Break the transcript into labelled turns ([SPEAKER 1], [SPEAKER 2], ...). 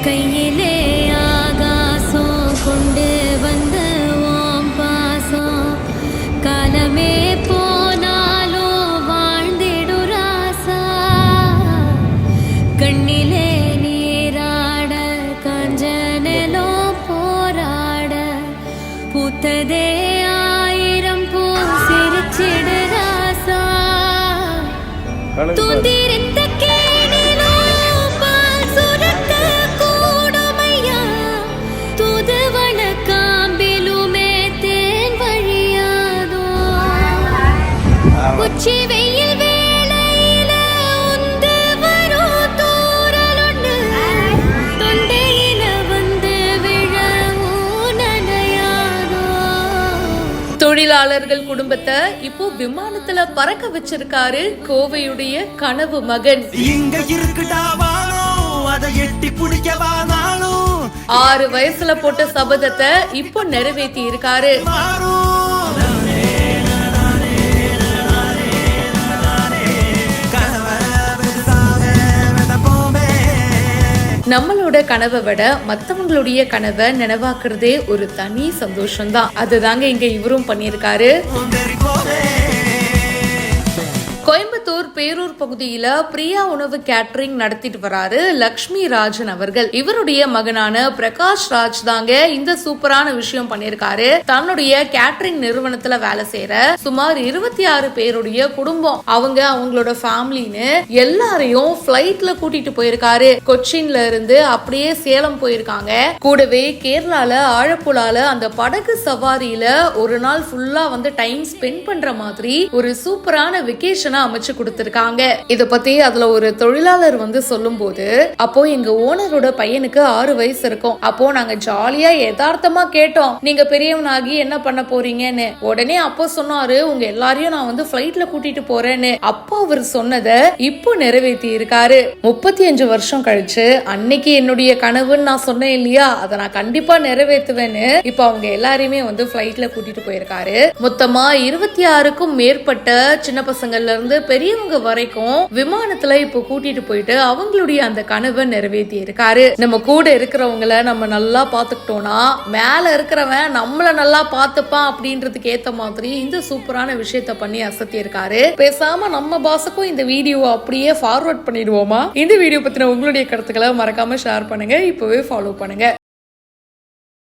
[SPEAKER 1] கையிலே ஆகாசம் கொண்டு வந்த ஓம் பாசம் காலமே போனாலும் வாழ்ந்திடு ராசா கண்ணிலே நீராட காஞ்சனலோ போராட பூத்ததே ஆயிரம் பூ சிரிச்சிடு ராசா தூந்திருந்த வெயில் வேளையில உந்து வரும் தூறலொன்னு தொண்டையில வந்து விழவும் நனையாதோ.
[SPEAKER 2] தொழிலாளர்கள் குடும்பத்தை இப்போ விமானத்துல பறக்க வச்சிருக்காரு கோவையுடைய கனவு மகன்.
[SPEAKER 3] இங்க இருக்குடாவானோ அதை எட்டி பிடிக்கவானாலும்
[SPEAKER 2] 6 வயசுல போட்ட சபதத்தை இப்போ நிறைவேற்றி இருக்காரு. நம்மளோட கனவை விட மத்தவங்களுடைய கனவை நினைவாக்குறதே ஒரு தனி சந்தோஷம்தான். அதுதாங்க இங்க இவரும் பண்ணியிருக்காரு. கோயம்புத்தூர் பேரூர் பகுதியில பிரியா உணவு கேட்டரிங் நடத்திட்டு வராரு லக்ஷ்மி ராஜன் அவர்கள். இவருடைய மகனான பிரகாஷ் ராஜ் தாங்க இந்த சூப்பரான விஷயம் பண்ணிருக்காரு. தன்னுடைய கேட்டரிங் நிறுவனத்துல வேலை செய்யற சுமார் 26 பேருடைய குடும்பம் அவங்களோட ஃபேமிலின்னு எல்லாரையும் பிளைட்ல கூட்டிட்டு போயிருக்காரு. கொச்சின்ல இருந்து அப்படியே சேலம் போயிருக்காங்க. கூடவே கேரளால ஆழப்புழால அந்த படகு சவாரியில ஒரு நாள் ஃபுல்லா வந்து டைம் ஸ்பெண்ட் பண்ற மாதிரி ஒரு சூப்பரான வெக்கேஷன் அமைச்சு கொடுத்திருக்காங்க. இத பத்தி அதுல ஒரு தொழிலாளர் வந்து சொல்லும் போது, அப்போ எங்க ஓனரோட பையனுக்கு 6 வயசு இருக்கும். அப்போ நாங்க ஜாலியா யதார்த்தமா கேட்டோம், நீங்க பெரியவனாகி என்ன பண்ண போறீங்கன்னு. உடனே அப்போ சொன்னாரு, உங்க எல்லாரையும் நான் வந்து பிளைட்ல கூட்டிட்டு போறேன்னு. அப்போ அவர் சொன்னதை இப்போ நிறைவேற்றி இருக்காரு. 35 வருஷம் கழிச்சு அன்னைக்கு என்னுடைய கனவுன்னு நான் சொன்னேன் இல்லையா, அதை நான் கண்டிப்பா நிறைவேற்றுவேன்னு இப்போ அவங்க எல்லாரையுமே வந்து பிளைட்ல கூட்டிட்டு போயிருக்காரு. மொத்தமா 26க்கும் மேற்பட்ட சின்ன பசங்கள்ல இருந்து பெரியவங்க வரைக்கும் விமானத்துல இப்போ கூட்டிட்டு போயிட்டு அவங்களுடைய அந்த கனவை நிறைவேற்றி இருக்காரு. நம்ம கூட இருக்கிறவங்கள நம்ம நல்லா பாத்துக்கிட்டோம்னா மேல இருக்கிறவன் நம்மள நல்லா பாத்துப்பான் அப்படின்றதுக்கு ஏத்த மாதிரி இந்த சூப்பரான விஷயத்த பண்ணி அசத்தி இருக்காரு. பேசாம நம்ம பாஸுக்கும் இந்த வீடியோவை அப்படியே ஃபார்வர்ட் பண்ணிடுவோமா? இந்த வீடியோ பத்தின உங்களுடைய கருத்துக்களை மறக்காம ஷேர் பண்ணுங்க. இப்பவே ஃபாலோ பண்ணுங்க.